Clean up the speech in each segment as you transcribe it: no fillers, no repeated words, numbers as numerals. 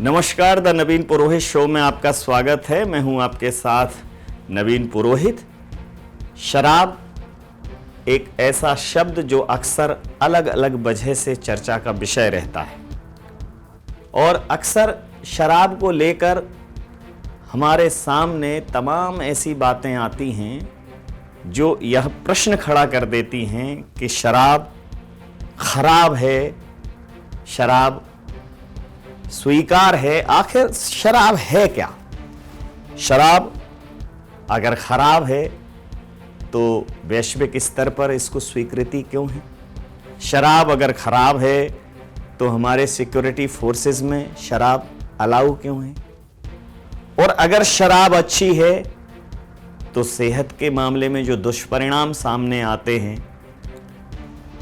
नमस्कार, the Naveen Purohit show में आपका स्वागत है। मैं हूं आपके साथ नवीन पुरोहित। शराब एक ऐसा शब्द जो अक्सर अलग अलग वजह से चर्चा का विषय रहता है और अक्सर शराब को लेकर हमारे सामने तमाम ऐसी बातें आती हैं जो यह प्रश्न खड़ा कर देती हैं कि शराब खराब है, शराब स्वीकार है। आखिर शराब है क्या? शराब अगर खराब है तो वैश्विक स्तर पर इसको स्वीकृति क्यों है? शराब अगर खराब है तो हमारे सिक्योरिटी फोर्सेस में शराब अलाउ क्यों है? और अगर शराब अच्छी है तो सेहत के मामले में जो दुष्परिणाम सामने आते हैं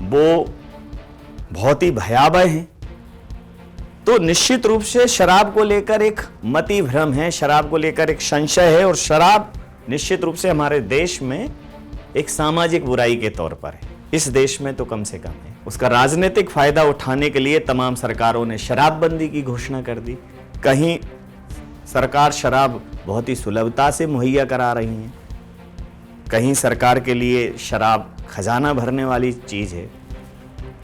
वो बहुत ही भयावह हैं। तो निश्चित रूप से शराब को लेकर एक मति भ्रम है, शराब को लेकर एक संशय है और शराब निश्चित रूप से हमारे देश में एक सामाजिक बुराई के तौर पर है। इस देश में तो कम से कम है। उसका राजनीतिक फायदा उठाने के लिए तमाम सरकारों ने शराबबंदी की घोषणा कर दी। कहीं सरकार शराब बहुत ही सुलभता से मुहैया करा रही है, कहीं सरकार के लिए शराब खजाना भरने वाली चीज है।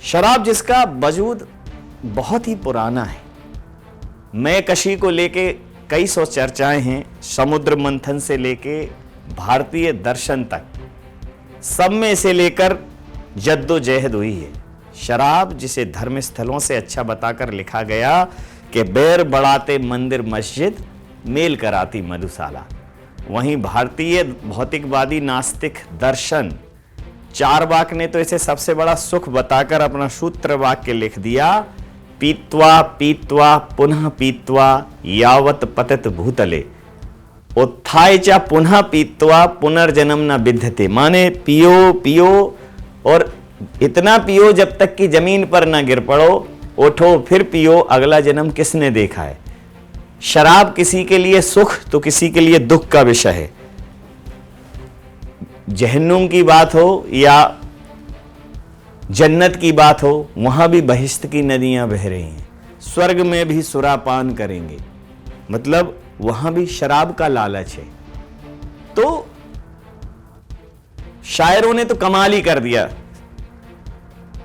शराब जिसका वजूद बहुत ही पुराना है, मैं कशी को लेके कई सौ चर्चाएं हैं, समुद्र मंथन से लेके भारतीय दर्शन तक सब में इसे लेकर जद्दोजहद हुई है। शराब जिसे धर्म स्थलों से अच्छा बताकर लिखा गया कि बैर बढ़ाते मंदिर मस्जिद, मेल कराती मधुशाला, वहीं भारतीय भौतिकवादी नास्तिक दर्शन चारवाक ने तो इसे सबसे बड़ा सुख बताकर अपना सूत्र वाक्य लिख दिया, पीत्वा पीत्वा पुनः पीत्वा यावत पतत भूतले उत्थाय च पुनः पीत्वा पुनर्जन्म न विद्यते। माने पियो पियो और इतना पियो जब तक कि जमीन पर न गिर पड़ो, उठो फिर पियो, अगला जन्म किसने देखा है? शराब किसी के लिए सुख तो किसी के लिए दुख का विषय है। जहन्नुम की बात हो या जन्नत की बात हो, वहां भी बहिश्त की नदियां बह रही हैं। स्वर्ग में भी सुरापान करेंगे, मतलब वहां भी शराब का लालच है। तो शायरों ने तो कमाल ही कर दिया।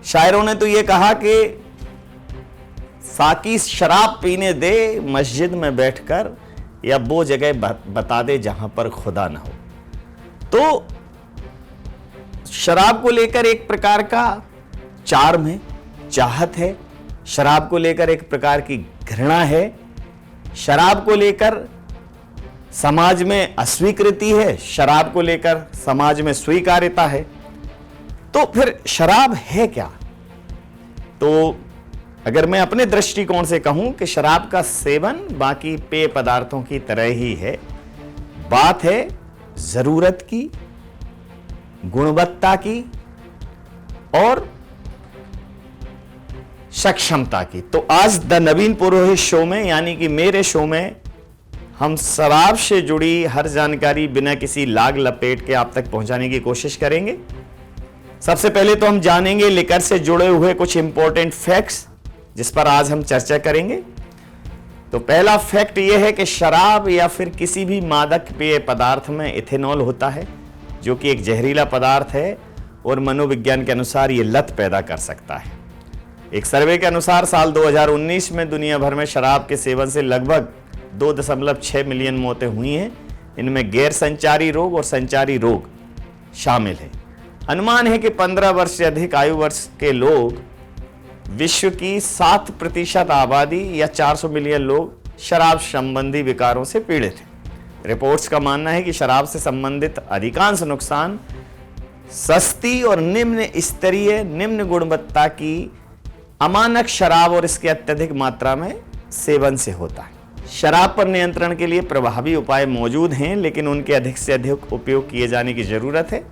शायरों ने तो यह कहा कि साकी शराब पीने दे मस्जिद में बैठकर, या वो जगह बता दे जहां पर खुदा ना हो। तो शराब को लेकर एक प्रकार का चार्म है, चाहत है। शराब को लेकर एक प्रकार की घृणा है। शराब को लेकर समाज में अस्वीकृति है, शराब को लेकर समाज में स्वीकार्यता है। तो फिर शराब है क्या? तो अगर मैं अपने दृष्टिकोण से कहूं कि शराब का सेवन बाकी पेय पदार्थों की तरह ही है। बात है जरूरत की, गुणवत्ता की और सक्षमता की। तो आज द नवीन पुरोहित शो में, यानी कि मेरे शो में, हम शराब से जुड़ी हर जानकारी बिना किसी लाग लपेट के आप तक पहुंचाने की कोशिश करेंगे। सबसे पहले तो हम जानेंगे लिकर से जुड़े हुए कुछ इंपॉर्टेंट फैक्ट्स जिस पर आज हम चर्चा करेंगे। तो पहला फैक्ट यह है कि शराब या फिर किसी भी मादक पेय पदार्थ में इथेनॉल होता है, जो कि एक जहरीला पदार्थ है और मनोविज्ञान के अनुसार यह लत पैदा कर सकता है। एक सर्वे के अनुसार साल 2019 में दुनिया भर में शराब के सेवन से लगभग 2.6 मिलियन मौतें हुई हैं। इनमें गैर संचारी रोग और संचारी रोग शामिल है। अनुमान है कि 15 वर्ष से अधिक आयु वर्ष के लोग, विश्व की 7% आबादी या 400 मिलियन लोग शराब संबंधी विकारों से पीड़ित हैं। रिपोर्ट्स का मानना है कि शराब से संबंधित अधिकांश नुकसान सस्ती और निम्न स्तरीय, निम्न गुणवत्ता की अमानक शराब और इसके अत्यधिक मात्रा में सेवन से होता है। शराब पर नियंत्रण के लिए प्रभावी उपाय मौजूद हैं, लेकिन उनके अधिक से अधिक उपयोग किए जाने की जरूरत है।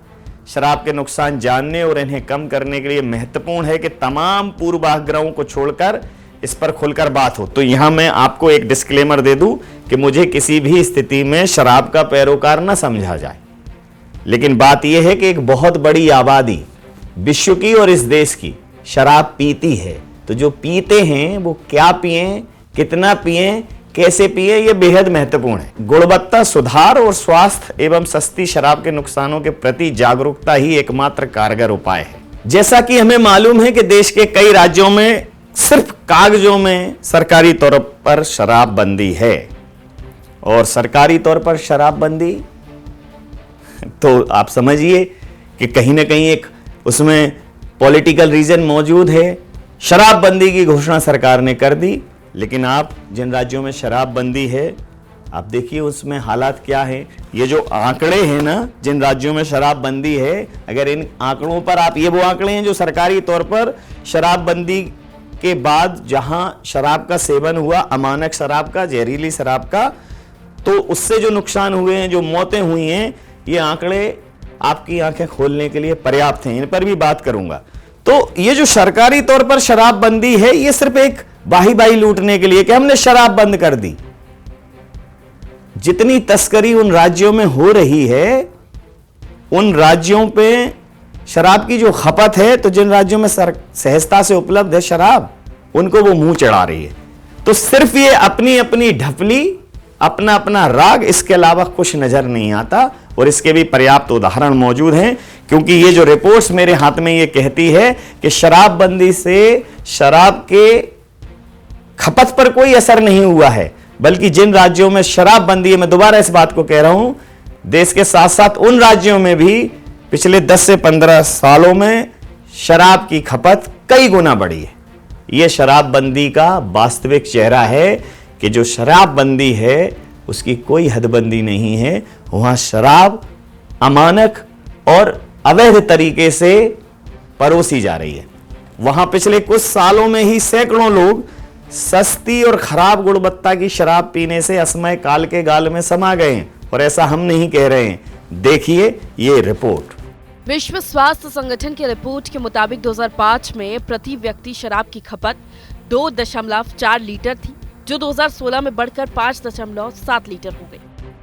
शराब के नुकसान जानने और इन्हें कम करने के लिए महत्वपूर्ण है कि तमाम पूर्वाग्रहों को छोड़कर इस पर खुलकर बात हो। तो यहां मैं आपको एक डिस्क्लेमर दे दूं कि मुझे किसी भी स्थिति में शराब का पैरोकार न समझा जाए, लेकिन बात यह है कि एक बहुत बड़ी आबादी विश्व की और इस देश की शराब पीती है। तो जो पीते हैं वो क्या पिएं, कितना पिएं, कैसे पिएं, ये बेहद महत्वपूर्ण है। गुणवत्ता सुधार और स्वास्थ्य एवं सस्ती शराब के नुकसानों के प्रति जागरूकता ही एकमात्र कारगर उपाय है। जैसा कि हमें मालूम है कि देश के कई राज्यों में सिर्फ कागजों में सरकारी तौर पर शराब बंदी है, और सरकारी तौर पर शराब बंदी तो आप समझिए कि कहीं ना कहीं एक उसमें पॉलिटिकल रीजन मौजूद है। शराबबंदी की घोषणा सरकार ने कर दी, लेकिन आप जिन राज्यों में शराबबंदी है, आप देखिए उसमें हालात क्या है। ये जो आंकड़े हैं ना, जिन राज्यों में शराबबंदी है, अगर इन आंकड़ों पर आप, ये वो आंकड़े हैं जो सरकारी तौर पर शराबबंदी के बाद जहां शराब का सेवन हुआ, अमानक शराब का, जहरीली शराब का, तो उससे जो नुकसान हुए हैं, जो मौतें हुई हैं, ये आंकड़े आपकी आंखें खोलने के लिए पर्याप्त हैं। इन पर भी बात करूंगा। तो ये जो सरकारी तौर पर शराबबंदी है, ये सिर्फ एक बाही लूटने के लिए कि हमने शराब बंद कर दी। जितनी तस्करी उन राज्यों में हो रही है, उन राज्यों पे शराब की जो खपत है, तो जिन राज्यों में सहजता से उपलब्ध है शराब, उनको वो मुंह चढ़ा रही है। तो सिर्फ ये अपनी अपनी ढपली, अपना अपना राग, इसके अलावा कुछ नजर नहीं आता। और इसके भी पर्याप्त उदाहरण मौजूद हैं, क्योंकि ये जो रिपोर्ट्स मेरे हाथ में ये कहती है कि शराबबंदी से शराब के खपत पर कोई असर नहीं हुआ है, बल्कि जिन राज्यों में शराबबंदी है, मैं दोबारा इस बात को कह रहा हूं, देश के साथ साथ उन राज्यों में भी पिछले 10 से 15 सालों में शराब की खपत कई गुना बढ़ी है। यह शराबबंदी का वास्तविक चेहरा है कि जो शराबबंदी है उसकी कोई हदबंदी नहीं है। वहां शराब अमानक और अवैध तरीके से परोसी जा रही है। वहां पिछले कुछ सालों में ही सैकड़ों लोग सस्ती और खराब गुणवत्ता की शराब पीने से असमय काल के गाल में समा गए हैं, और ऐसा हम नहीं कह रहे हैं। देखिए ये रिपोर्ट। विश्व स्वास्थ्य संगठन की रिपोर्ट के मुताबिक 2005 में प्रति व्यक्ति शराब की खपत 2.4 लीटर थी, जो 2016 में बढ़कर 5.7 लीटर हो गई।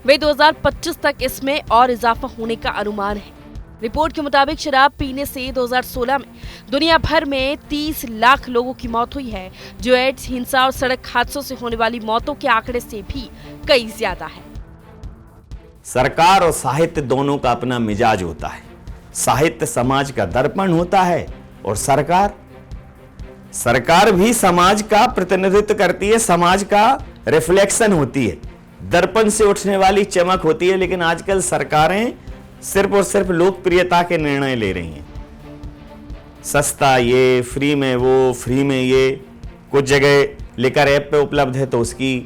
वे 2025 तक इसमें और इजाफा होने का अनुमान है। रिपोर्ट के मुताबिक शराब पीने से 2016 में दुनिया भर में 30 लाख लोगों की मौत हुई है, जो एड्स, हिंसा और सड़क हादसों से होने वाली मौतों के आंकड़े से भी कई ज्यादा है। सरकार और साहित्य दोनों का अपना मिजाज होता है। साहित्य समाज का दर्पण होता है, और सरकार भी समाज का प्रतिनिधित्व करती है, समाज का रिफ्लेक्शन होती है, दर्पण से उठने वाली चमक होती है। लेकिन आजकल सरकारें सिर्फ और सिर्फ लोकप्रियता के निर्णय ले रही हैं। सस्ता ये, फ्री में वो, फ्री में ये। कुछ जगह लिकर ऐप पे उपलब्ध है तो उसकी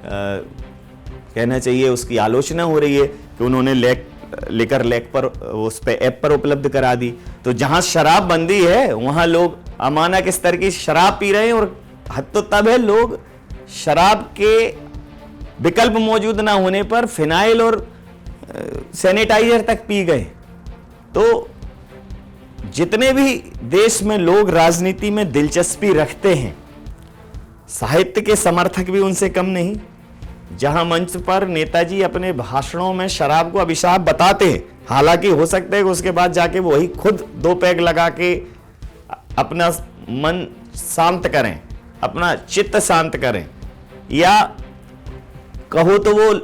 कहना चाहिए उसकी आलोचना हो रही है कि उन्होंने लेकर लेक पर, उस पे ऐप पर उपलब्ध करा दी। तो जहां शराब बंदी है वहां लोग अमानक स्तर की शराब पी रहे हैं, और हद तो तब है लोग शराब के विकल्प मौजूद ना होने पर फिनाइल और सैनिटाइजर तक पी गए। तो जितने भी देश में लोग राजनीति में दिलचस्पी रखते हैं, साहित्य के समर्थक भी उनसे कम नहीं। जहां मंच पर नेताजी अपने भाषणों में शराब को अभिशाप बताते हैं, हालांकि हो सकता है कि उसके बाद जाके वो वही खुद 2 पैग लगा के अपना मन शांत करें, अपना चित्त शांत करें, या कहो तो वो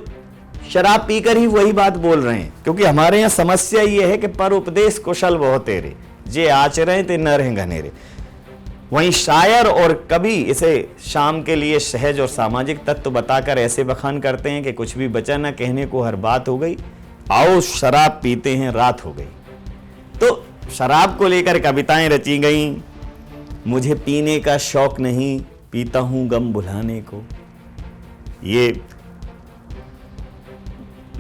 शराब पीकर ही वही बात बोल रहे हैं। क्योंकि हमारे यहाँ समस्या ये है कि पर उपदेश कुशल बहुत तेरे, जे आचरण ते न रहे घनेरे। वहीं शायर और कवि इसे शाम के लिए सहज और सामाजिक तत्व बताकर ऐसे बखान करते हैं कि कुछ भी बचा ना कहने को, हर बात हो गई, आओ शराब पीते हैं रात हो गई। तो शराब को लेकर कविताएं रची गई। मुझे पीने का शौक नहीं, पीता हूं गम भुलाने को। ये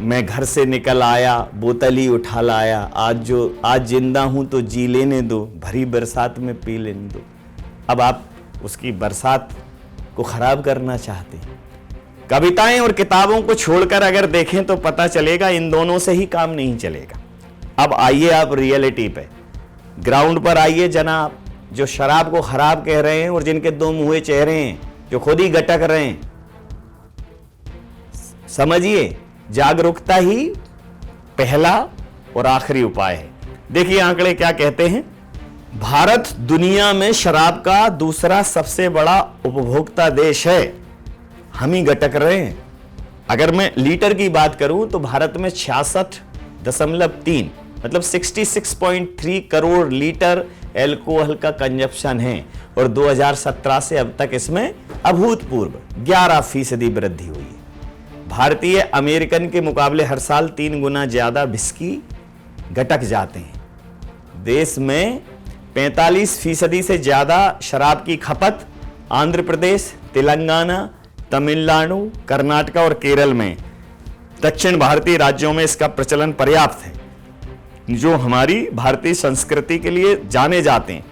मैं घर से निकल आया, बोतल ही उठा लाया, आज जिंदा हूं तो जी लेने दो, भरी बरसात में पी लेने दो। अब आप उसकी बरसात को खराब करना चाहते हैं। कविताएं और किताबों को छोड़कर अगर देखें तो पता चलेगा इन दोनों से ही काम नहीं चलेगा। अब आइए आप रियलिटी पे, ग्राउंड पर आइए जनाब, जो शराब को खराब कह रहे हैं और जिनके 2 मुंहे चेहरे हैं, जो खुद ही गटक रहे हैं। समझिए, जागरूकता ही पहला और आखिरी उपाय है। देखिए आंकड़े क्या कहते हैं। भारत दुनिया में शराब का दूसरा सबसे बड़ा उपभोक्ता देश है। हम ही गटक रहे हैं। अगर मैं लीटर की बात करूं तो भारत में 66.3 मतलब 66.3 करोड़ लीटर एल्कोहल का कंजप्शन है और 2017 से अब तक इसमें अभूतपूर्व 11% वृद्धि हुई है। भारतीय अमेरिकन के मुकाबले हर साल 3 गुना ज्यादा विस्की गटक जाते हैं। देश में 45% से ज्यादा शराब की खपत आंध्र प्रदेश, तेलंगाना, तमिलनाडु, कर्नाटक और केरल में, दक्षिण भारतीय राज्यों में इसका प्रचलन पर्याप्त है, जो हमारी भारतीय संस्कृति के लिए जाने जाते हैं।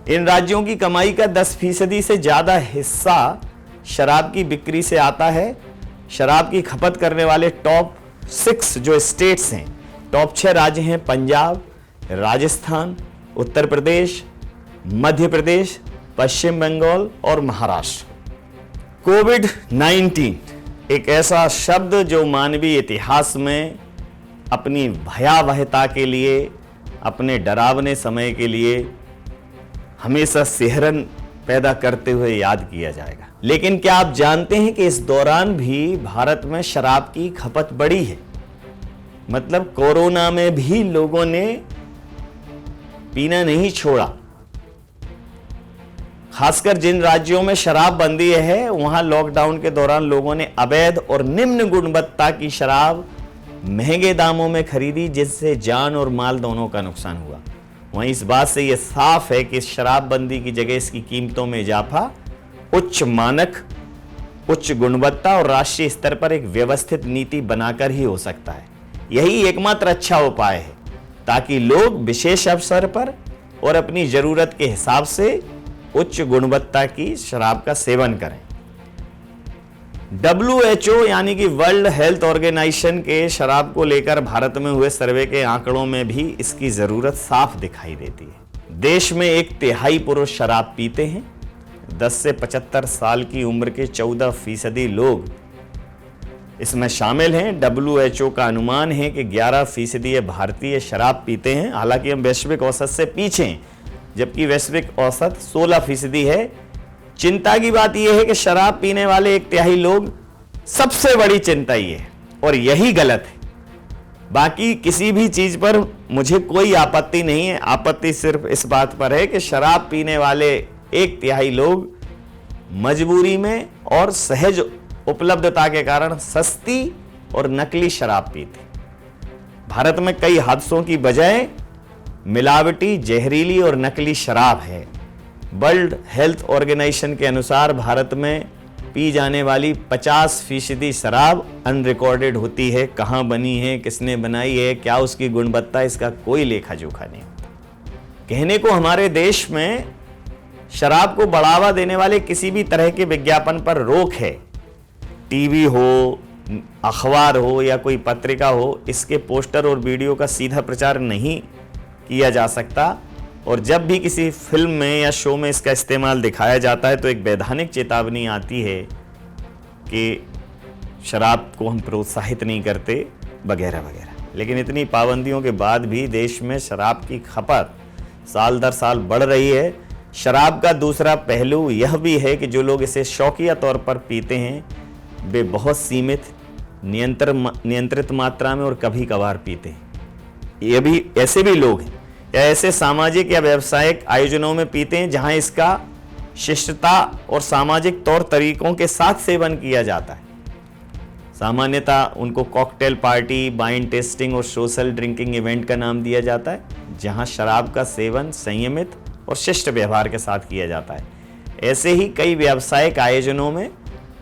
इन राज्यों की कमाई का 10% से ज्यादा हिस्सा शराब की बिक्री से आता है। शराब की खपत करने वाले टॉप 6 जो स्टेट्स हैं, टॉप 6 राज्य हैं पंजाब, राजस्थान, उत्तर प्रदेश, मध्य प्रदेश, पश्चिम बंगाल और महाराष्ट्र। कोविड-19 एक ऐसा शब्द जो मानवीय इतिहास में अपनी भयावहता के लिए, अपने डरावने समय के लिए हमेशा सिहरन पैदा करते हुए याद किया जाएगा। लेकिन क्या आप जानते हैं कि इस दौरान भी भारत में शराब की खपत बढ़ी है? मतलब कोरोना में भी लोगों ने पीना नहीं छोड़ा। खासकर जिन राज्यों में शराब बंदी है, वहां लॉकडाउन के दौरान लोगों ने अवैध और निम्न गुणवत्ता की शराब महंगे दामों में खरीदी, जिससे जान और माल दोनों का नुकसान हुआ। वहीं इस बात से यह साफ है कि शराबबंदी की जगह इसकी कीमतों में इजाफा उच्च मानक, उच्च गुणवत्ता और राष्ट्रीय स्तर पर एक व्यवस्थित नीति बनाकर ही हो सकता है। यही एकमात्र अच्छा उपाय है ताकि लोग विशेष अवसर पर और अपनी जरूरत के हिसाब से उच्च गुणवत्ता की शराब का सेवन करें। WHO यानी कि वर्ल्ड हेल्थ ऑर्गेनाइजेशन के शराब को लेकर भारत में हुए सर्वे के आंकड़ों में भी इसकी जरूरत साफ दिखाई देती है। देश में 1/3 पुरुष शराब पीते हैं। 10 से 75 साल की उम्र के 14% लोग इसमें शामिल हैं। WHO का अनुमान है कि 11% भारतीय शराब पीते हैं। हालांकि हम वैश्विक औसत से पीछे हैं, जबकि वैश्विक औसत 16% है। चिंता की बात यह है कि शराब पीने वाले 1/3 लोग, सबसे बड़ी चिंता ये है और यही गलत है। बाकी किसी भी चीज पर मुझे कोई आपत्ति नहीं है। आपत्ति सिर्फ इस बात पर है कि शराब पीने वाले 1/3 लोग मजबूरी में और सहज उपलब्धता के कारण सस्ती और नकली शराब पीते। भारत में कई हादसों की वजह मिलावटी, जहरीली और नकली शराब है। वर्ल्ड हेल्थ ऑर्गेनाइजेशन के अनुसार भारत में पी जाने वाली 50% शराब अनरिकॉर्डेड होती है। कहां बनी है, किसने बनाई है, क्या उसकी गुणवत्ता, इसका कोई लेखा जोखा नहीं होता। कहने को हमारे देश में शराब को बढ़ावा देने वाले किसी भी तरह के विज्ञापन पर रोक है। टीवी हो, अखबार हो या कोई पत्रिका हो, इसके पोस्टर और वीडियो का सीधा प्रचार नहीं किया जा सकता। और जब भी किसी फिल्म में या शो में इसका इस्तेमाल दिखाया जाता है तो एक वैधानिक चेतावनी आती है कि शराब को हम प्रोत्साहित नहीं करते, वगैरह वगैरह। लेकिन इतनी पाबंदियों के बाद भी देश में शराब की खपत साल दर साल बढ़ रही है। शराब का दूसरा पहलू यह भी है कि जो लोग इसे शौकिया तौर पर पीते हैं, वे बहुत सीमित, नियंत्रित मात्रा में और कभी कभार पीते हैं। ये भी ऐसे भी लोग हैं या ऐसे सामाजिक या व्यावसायिक आयोजनों में पीते हैं जहां इसका शिष्टता और सामाजिक तौर तरीकों के साथ सेवन किया जाता है। सामान्यतः उनको कॉकटेल पार्टी, वाइन टेस्टिंग और सोशल ड्रिंकिंग इवेंट का नाम दिया जाता है, जहां शराब का सेवन संयमित और शिष्ट व्यवहार के साथ किया जाता है। ऐसे ही कई व्यावसायिक आयोजनों में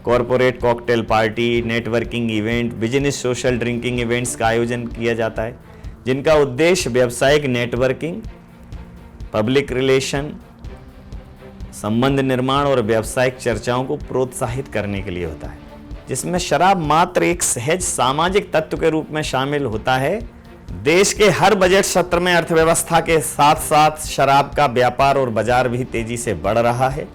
corporate cocktail party, networking event, business social drinking events का आयोजन किया जाता है, जिनका उद्देश्य व्यावसायिक नेटवर्किंग, पब्लिक रिलेशन, संबंध निर्माण और व्यावसायिक चर्चाओं को प्रोत्साहित करने के लिए होता है, जिसमें शराब मात्र एक सहज सामाजिक तत्व के रूप में शामिल होता है। देश के हर बजट सत्र में अर्थव्यवस्था के साथ साथ शराब का व्यापार और बाजार भी तेजी से बढ़ रहा है।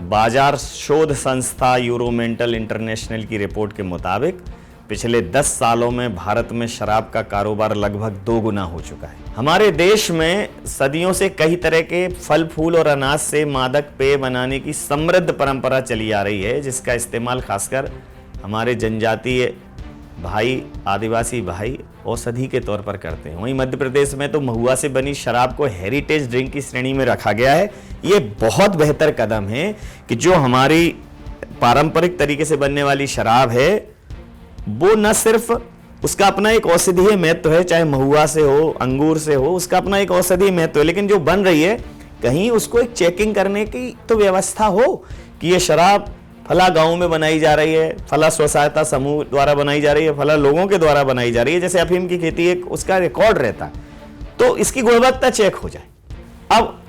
बाजार शोध संस्था यूरोमेंटल इंटरनेशनल की रिपोर्ट के मुताबिक पिछले 10 सालों में भारत में शराब का कारोबार लगभग 2 गुना हो चुका है। हमारे देश में सदियों से कई तरह के फल फूल और अनाज से मादक पेय बनाने की समृद्ध परंपरा चली आ रही है, जिसका इस्तेमाल खासकर हमारे जनजातीय भाई, आदिवासी भाई औषधि के तौर पर करते हैं। वहीं मध्य प्रदेश में तो महुआ से बनी शराब को हेरिटेज ड्रिंक की श्रेणी में रखा गया है। ये बहुत बेहतर कदम है कि जो हमारी पारंपरिक तरीके से बनने वाली शराब है वो न सिर्फ उसका अपना एक औषधीय महत्व है, चाहे महुआ से हो, अंगूर से हो, उसका अपना एक औषधीय महत्व है, लेकिन जो बन रही है कहीं उसको एक चेकिंग करने की तो व्यवस्था हो कि ये शराब फला गांव में बनाई जा रही है, फला स्व सहायता समूह द्वारा बनाई जा रही है, फला लोगों के द्वारा बनाई जा रही है। जैसे अफीम की खेती एक उसका रिकॉर्ड रहता है, तो इसकी गुणवत्ता चेक हो जाए। अब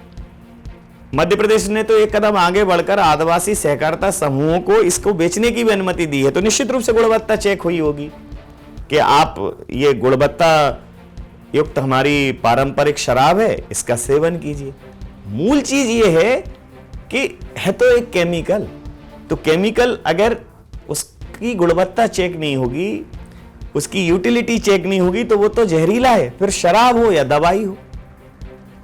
मध्य प्रदेश ने तो एक कदम आगे बढ़कर आदिवासी सहकारिता समूहों को इसको बेचने की भी अनुमति दी है, तो निश्चित रूप से गुणवत्ता चेक हुई होगी कि आप ये गुणवत्ता युक्त हमारी पारंपरिक शराब है, इसका सेवन कीजिए। मूल चीज ये है कि है तो एक केमिकल, तो केमिकल अगर उसकी गुणवत्ता चेक नहीं होगी, उसकी यूटिलिटी चेक नहीं होगी, तो वो तो जहरीला है, फिर शराब हो या दवाई हो।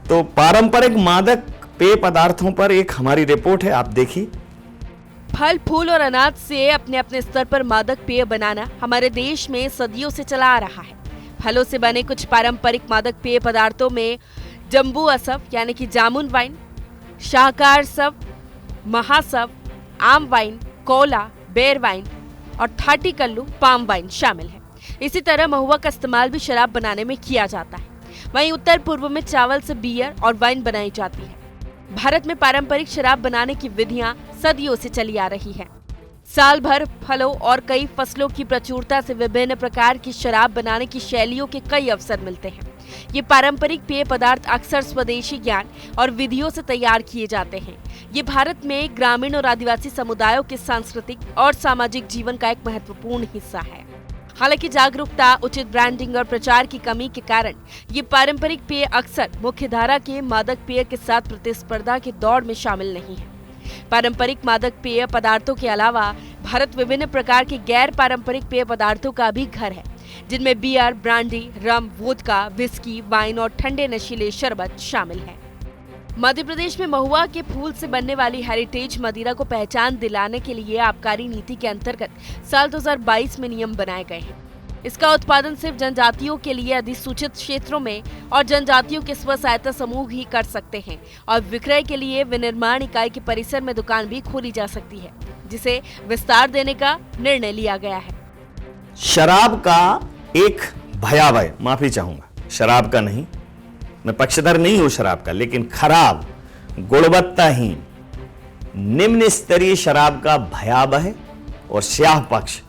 तो पारंपरिक मादक पेय पदार्थों पर एक हमारी रिपोर्ट है, आप देखिए। फल फूल और अनाज से अपने अपने स्तर पर मादक पेय बनाना हमारे देश में सदियों से चला आ रहा है। फलों से बने कुछ पारंपरिक मादक पेय पदार्थों में जम्बू असव यानी कि जामुन वाइन, शाहकार सव, महासव, आम वाइन, कोला, बेर वाइन और थाटी कल्लू पाम वाइन शामिल है। इसी तरह महुआ का इस्तेमाल भी शराब बनाने में किया जाता है। वहीं उत्तर पूर्व में चावल से बियर और वाइन बनाई जाती है। भारत में पारंपरिक शराब बनाने की विधियां सदियों से चली आ रही हैं। साल भर फलों और कई फसलों की प्रचुरता से विभिन्न प्रकार की शराब बनाने की शैलियों के कई अवसर मिलते हैं। ये पारंपरिक पेय पदार्थ अक्सर स्वदेशी ज्ञान और विधियों से तैयार किए जाते हैं। ये भारत में ग्रामीण और आदिवासी समुदायों के सांस्कृतिक और सामाजिक जीवन का एक महत्वपूर्ण हिस्सा है। हालांकि जागरूकता, उचित ब्रांडिंग और प्रचार की कमी के कारण ये पारंपरिक पेय अक्सर मुख्यधारा के मादक पेय के साथ प्रतिस्पर्धा के दौड़ में शामिल नहीं है। पारंपरिक मादक पेय पदार्थों के अलावा भारत विभिन्न प्रकार के गैर पारंपरिक पेय पदार्थों का भी घर है, जिनमें बियर, ब्रांडी, रम, वोदका, विस्की, वाइन और ठंडे नशीले शरबत शामिल हैं। मध्य प्रदेश में महुआ के फूल से बनने वाली हेरिटेज मदिरा को पहचान दिलाने के लिए आबकारी नीति के अंतर्गत साल 2022 में नियम बनाए गए हैं। इसका उत्पादन सिर्फ जनजातियों के लिए अधिसूचित क्षेत्रों में और जनजातियों के स्व सहायता समूह ही कर सकते हैं और विक्रय के लिए विनिर्माण इकाई के परिसर में दुकान भी खोली जा सकती है, जिसे विस्तार देने का निर्णय लिया गया है। शराब का एक भयावह, माफी चाहूंगा, शराब का नहीं, मैं पक्षधर नहीं हूं शराब का, लेकिन खराब, गुणवत्ताहीन, निम्न स्तरीय शराब का भयावह और स्याह पक्ष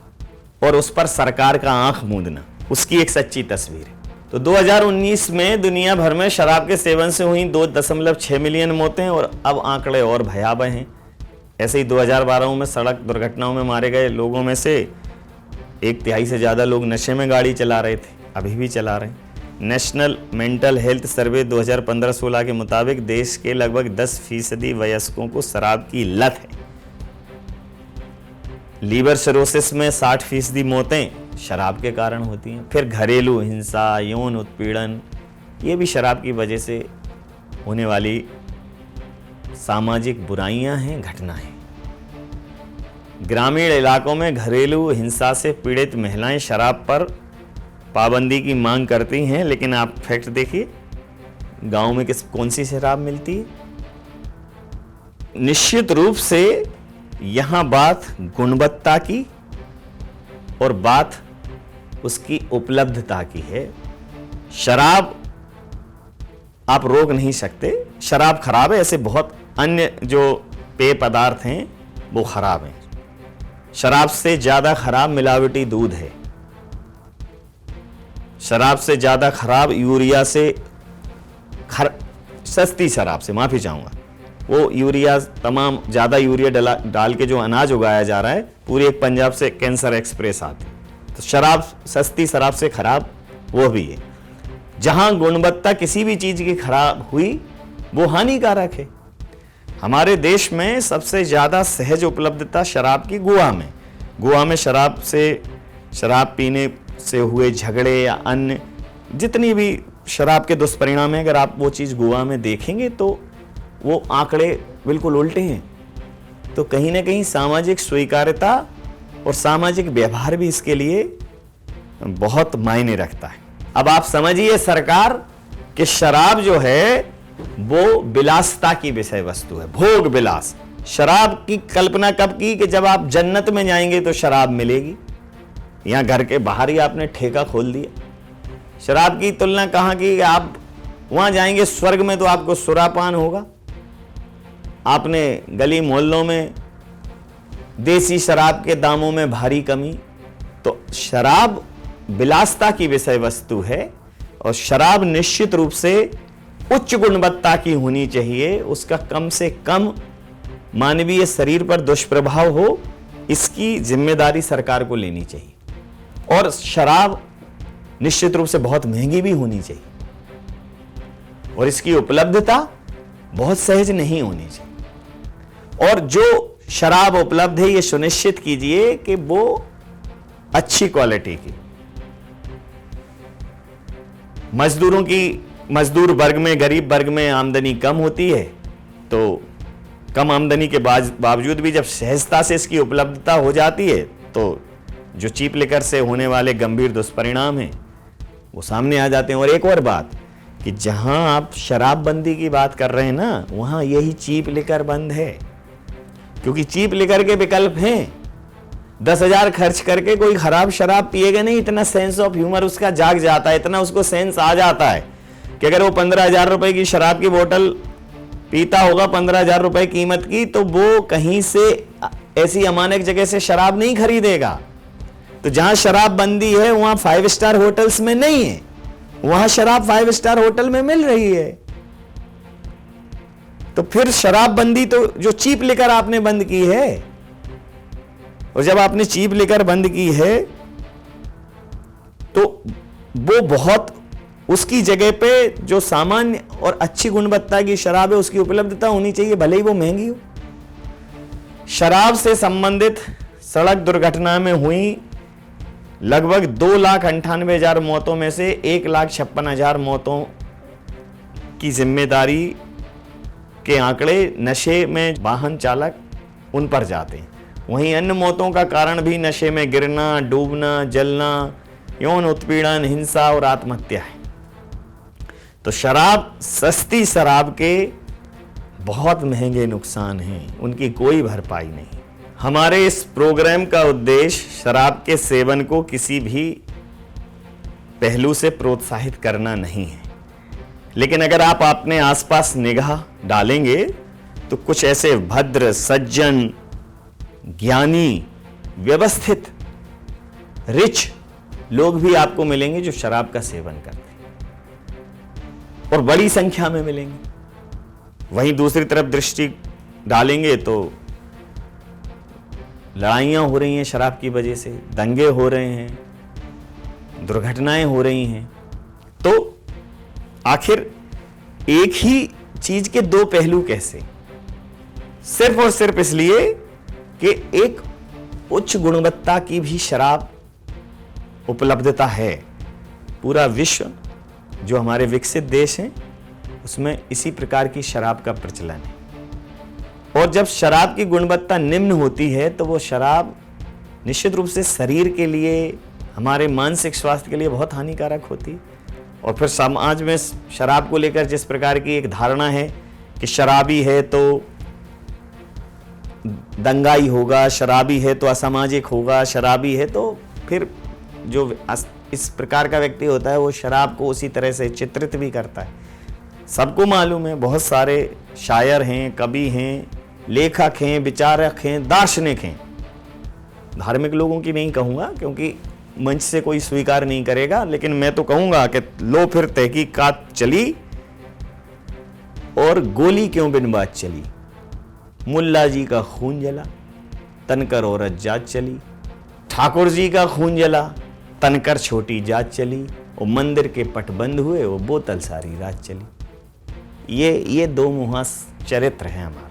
और उस पर सरकार का आंख मूंदना, उसकी एक सच्ची तस्वीर है। तो 2019 में दुनिया भर में शराब के सेवन से हुई 2.6 मिलियन मौतें और अब आंकड़े और भयावह हैं। ऐसे ही 2012 में सड़क दुर्घटनाओं में मारे गए लोगों में से 1/3 से ज्यादा लोग नशे में गाड़ी चला रहे थे, अभी भी चला रहे हैं। नेशनल मेंटल हेल्थ सर्वे 2015-16 के मुताबिक देश के लगभग 10% वयस्कों को शराब की लत है। लीवर सिरोसिस में 60% मौतें शराब के कारण होती हैं। फिर घरेलू हिंसा, यौन उत्पीड़न, ये भी शराब की वजह से होने वाली सामाजिक बुराइयां हैं, घटनाएं। ग्रामीण इलाकों में घरेलू हिंसा से पीड़ित महिलाएं शराब पर पाबंदी की मांग करती हैं, लेकिन आप फैक्ट देखिए, गांव में कौन सी शराब मिलती है। निश्चित रूप से यहां बात गुणवत्ता की और बात उसकी उपलब्धता की है। शराब आप रोक नहीं सकते, शराब खराब है, ऐसे बहुत अन्य जो पेय पदार्थ हैं वो खराब हैं। शराब से ज्यादा खराब मिलावटी दूध है, शराब से ज्यादा खराब यूरिया से सस्ती शराब से, माफी चाहूंगा, वो यूरिया तमाम ज्यादा यूरिया डाल के जो अनाज उगाया जा रहा है, पूरी एक पंजाब से कैंसर एक्सप्रेस आती, तो शराब सस्ती शराब से खराब वो भी है। जहां गुणवत्ता किसी भी चीज की खराब हुई वो हानिकारक है। हमारे देश में सबसे ज्यादा सहज उपलब्धता शराब की गोवा में शराब से शराब पीने से हुए झगड़े या अन्य जितनी भी शराब के दुष्परिणाम हैं, अगर आप वो चीज़ गोवा में देखेंगे तो वो आंकड़े बिल्कुल उल्टे हैं। तो कहीं ना कहीं सामाजिक स्वीकार्यता और सामाजिक व्यवहार भी इसके लिए बहुत मायने रखता है। अब आप समझिए सरकार कि शराब जो है वो विलासता की विषय वस्तु है, भोग विलास। शराब की कल्पना कब की कि जब आप जन्नत में जाएंगे तो शराब मिलेगी। यहां घर के बाहर ही आपने ठेका खोल दिया। शराब की तुलना कहां की, आप वहां जाएंगे स्वर्ग में तो आपको सुरापान होगा। आपने गली मोहल्लों में देसी शराब के दामों में भारी कमी। तो शराब विलासता की विषय वस्तु है और शराब निश्चित रूप से उच्च गुणवत्ता की होनी चाहिए। उसका कम से कम मानवीय शरीर पर दुष्प्रभाव हो, इसकी जिम्मेदारी सरकार को लेनी चाहिए। और शराब निश्चित रूप से बहुत महंगी भी होनी चाहिए और इसकी उपलब्धता बहुत सहज नहीं होनी चाहिए। और जो शराब उपलब्ध है ये सुनिश्चित कीजिए कि वो अच्छी क्वालिटी की। मजदूर वर्ग में, गरीब वर्ग में आमदनी कम होती है, तो कम आमदनी के बावजूद भी जब सहजता से इसकी उपलब्धता हो जाती है तो जो चीप लिकर से होने वाले गंभीर दुष्परिणाम हैं वो सामने आ जाते हैं। और एक और बात कि जहां आप शराबबंदी की बात कर रहे हैं ना, वहां यही चीप लिकर बंद है, क्योंकि चीप लिकर के विकल्प हैं। 10,000 खर्च करके कोई खराब शराब पिएगा नहीं, इतना सेंस ऑफ ह्यूमर उसका जाग जाता है, इतना उसको सेंस आ जाता है कि अगर वो 15,000 रुपए की शराब की बोतल पीता होगा 15,000 रुपए कीमत की, तो वो कहीं से ऐसी अमानक जगह से शराब नहीं खरीदेगा। तो जहां शराब बंदी है वहां 5 स्टार होटल्स में नहीं है, वहां शराब 5 स्टार होटल में मिल रही है। तो फिर शराब बंदी तो जो चीप लिकर आपने बंद की है, और जब आपने चीप लिकर बंद की है तो वो बहुत उसकी जगह पे जो सामान्य और अच्छी गुणवत्ता की शराब है उसकी उपलब्धता होनी चाहिए, भले ही वो महंगी हो। शराब से संबंधित सड़क दुर्घटना में हुई लगभग 2,98,000 मौतों में से 1,56,000 मौतों की जिम्मेदारी के आंकड़े नशे में वाहन चालक उन पर जाते हैं। वहीं अन्य मौतों का कारण भी नशे में गिरना, डूबना, जलना, यौन उत्पीड़न, हिंसा और आत्महत्या है। तो शराब, सस्ती शराब के बहुत महंगे नुकसान हैं, उनकी कोई भरपाई नहीं। हमारे इस प्रोग्राम का उद्देश्य शराब के सेवन को किसी भी पहलू से प्रोत्साहित करना नहीं है, लेकिन अगर आप अपने आसपास निगाह डालेंगे तो कुछ ऐसे भद्र, सज्जन, ज्ञानी, व्यवस्थित, रिच लोग भी आपको मिलेंगे जो शराब का सेवन करते हैं, और बड़ी संख्या में मिलेंगे। वहीं दूसरी तरफ दृष्टि डालेंगे तो लड़ाइयां हो रही हैं शराब की वजह से, दंगे हो रहे हैं, दुर्घटनाएं हो रही हैं। तो आखिर एक ही चीज के दो पहलू कैसे? सिर्फ और सिर्फ इसलिए कि एक उच्च गुणवत्ता की भी शराब उपलब्धता है। पूरा विश्व जो हमारे विकसित देश हैं उसमें इसी प्रकार की शराब का प्रचलन है। और जब शराब की गुणवत्ता निम्न होती है तो वो शराब निश्चित रूप से शरीर के लिए, हमारे मानसिक स्वास्थ्य के लिए बहुत हानिकारक होती है। और फिर समाज में शराब को लेकर जिस प्रकार की एक धारणा है कि शराबी है तो दंगाई होगा, शराबी है तो असामाजिक होगा, शराबी है तो फिर जो इस प्रकार का व्यक्ति होता है वो शराब को उसी तरह से चित्रित भी करता है। सबको मालूम है, बहुत सारे शायर हैं, कवि हैं, लेखक हैं, विचारक हैं, दार्शनिक हैं, धार्मिक लोगों की नहीं कहूँगा क्योंकि मंच से कोई स्वीकार नहीं करेगा, लेकिन मैं तो कहूँगा कि लो फिर तहकीकात चली और गोली क्यों बिन बात चली। मुल्ला जी का खून जला, तनकर औरत जात चली, ठाकुर जी का खून जला, तनकर छोटी जात चली, और मंदिर के पट बंद हुए, वो बोतल सारी रात चली। ये दो मुहा चरित्र है हमारा।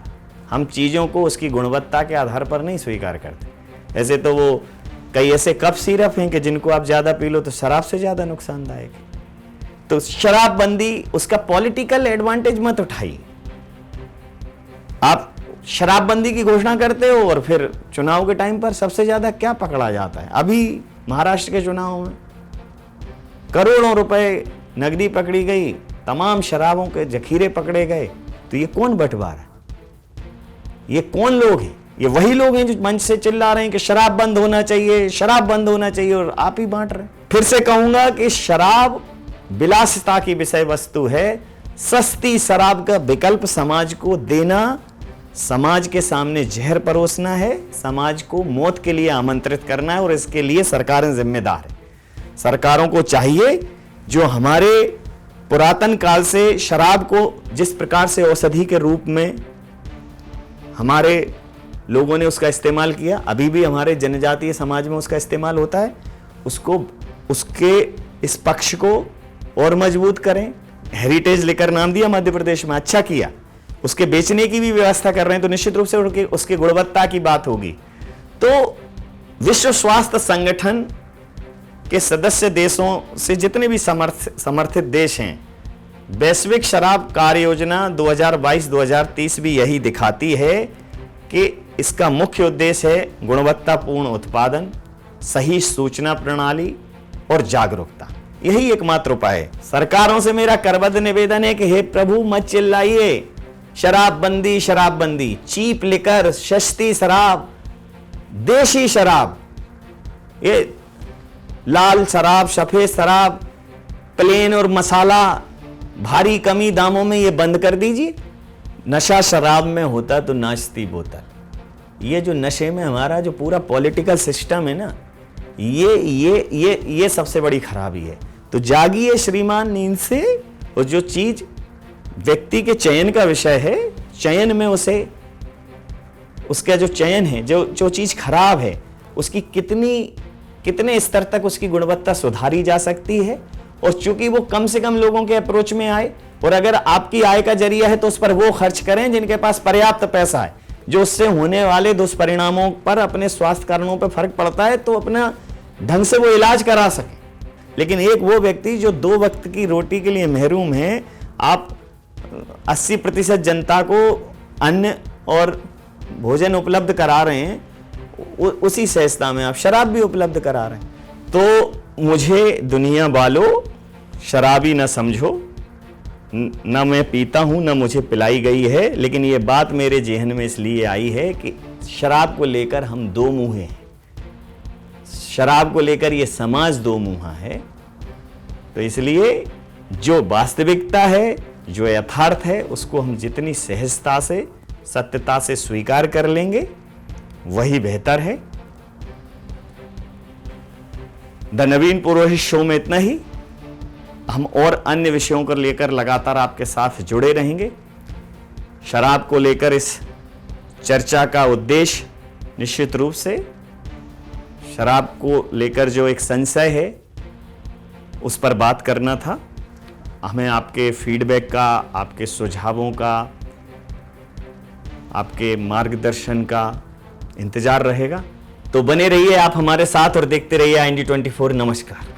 हम चीज़ों को उसकी गुणवत्ता के आधार पर नहीं स्वीकार करते। ऐसे तो वो कई ऐसे कप सिरप हैं कि जिनको आप ज्यादा पी लो तो शराब से ज्यादा नुकसानदायक है। तो शराबबंदी, उसका पॉलिटिकल एडवांटेज मत उठाइए। आप शराबबंदी की घोषणा करते हो और फिर चुनाव के टाइम पर सबसे ज्यादा क्या पकड़ा जाता है? अभी महाराष्ट्र के चुनाव में करोड़ों रुपए नकदी पकड़ी गई, तमाम शराबों के जखीरे पकड़े गए। तो ये कौन बंटवारा है? ये कौन लोग हैं? ये वही लोग हैं जो मंच से चिल्ला रहे हैं कि शराब बंद होना चाहिए, शराब बंद होना चाहिए, और आप ही बांट रहे हैं। फिर से कहूंगा कि शराब विलासिता की विषय वस्तु है। सस्ती शराब का विकल्प समाज को देना, समाज के सामने जहर परोसना है, समाज को मौत के लिए आमंत्रित करना है, और इसके लिए सरकारें जिम्मेदार है। सरकारों को चाहिए जो हमारे पुरातन काल से शराब को जिस प्रकार से औषधि के रूप में हमारे लोगों ने उसका इस्तेमाल किया, अभी भी हमारे जनजातीय समाज में उसका इस्तेमाल होता है, उसको, उसके इस पक्ष को और मजबूत करें। हेरिटेज लिकर नाम दिया मध्य प्रदेश में, अच्छा किया। उसके बेचने की भी व्यवस्था कर रहे हैं, तो निश्चित रूप से उसकी गुणवत्ता की बात होगी। तो विश्व स्वास्थ्य संगठन के सदस्य देशों से जितने भी समर्थित देश हैं, वैश्विक शराब कार्य योजना 2022-2030 भी यही दिखाती है कि इसका मुख्य उद्देश्य है गुणवत्तापूर्ण उत्पादन, सही सूचना प्रणाली और जागरूकता। यही एकमात्र उपाय है। सरकारों से मेरा करबद्ध निवेदन है कि हे प्रभु मत चिल्लाइए, शराबबंदी शराबबंदी, चीप लिकर, सस्ती शराब, देशी शराब, ये लाल शराब, सफेद शराब, प्लेन और मसाला, भारी कमी दामों में ये बंद कर दीजिए। नशा शराब में होता तो नाचती बोतल। ये जो नशे में हमारा जो पूरा पॉलिटिकल सिस्टम है ना, ये सबसे बड़ी खराबी है। तो जागिए श्रीमान नींद से, और जो चीज व्यक्ति के चयन का विषय है, चयन में उसे, उसका जो चयन है, जो चीज खराब है, उसकी कितने स्तर तक उसकी गुणवत्ता सुधारी जा सकती है, और चूंकि वो कम से कम लोगों के अप्रोच में आए, और अगर आपकी आय का जरिया है तो उस पर वो खर्च करें जिनके पास पर्याप्त पैसा है, जो उससे होने वाले दुष्परिणामों पर, अपने स्वास्थ्य कारणों पर फर्क पड़ता है, तो अपना ढंग से वो इलाज करा सके। लेकिन एक वो व्यक्ति जो 2 वक्त की रोटी के लिए महरूम है, आप 80% जनता को अन्न और भोजन उपलब्ध करा रहे हैं, उसी सहजता में आप शराब भी उपलब्ध करा रहे हैं। तो मुझे दुनिया वालों शराबी न समझो, न मैं पीता हूं, न मुझे पिलाई गई है, लेकिन ये बात मेरे जेहन में इसलिए आई है कि शराब को लेकर हम दो मुंहे हैं। शराब को लेकर ये समाज दो मुंहा है। तो इसलिए जो वास्तविकता है, जो यथार्थ है, उसको हम जितनी सहजता से, सत्यता से स्वीकार कर लेंगे, वही बेहतर है। द नवीन पुरोहित शो में इतना ही। हम और अन्य विषयों को लेकर लगातार आपके साथ जुड़े रहेंगे। शराब को लेकर इस चर्चा का उद्देश्य निश्चित रूप से शराब को लेकर जो एक संशय है उस पर बात करना था। हमें आपके फीडबैक का, आपके सुझावों का, आपके मार्गदर्शन का इंतजार रहेगा। तो बने रहिए आप हमारे साथ और देखते रहिए IND24। नमस्कार।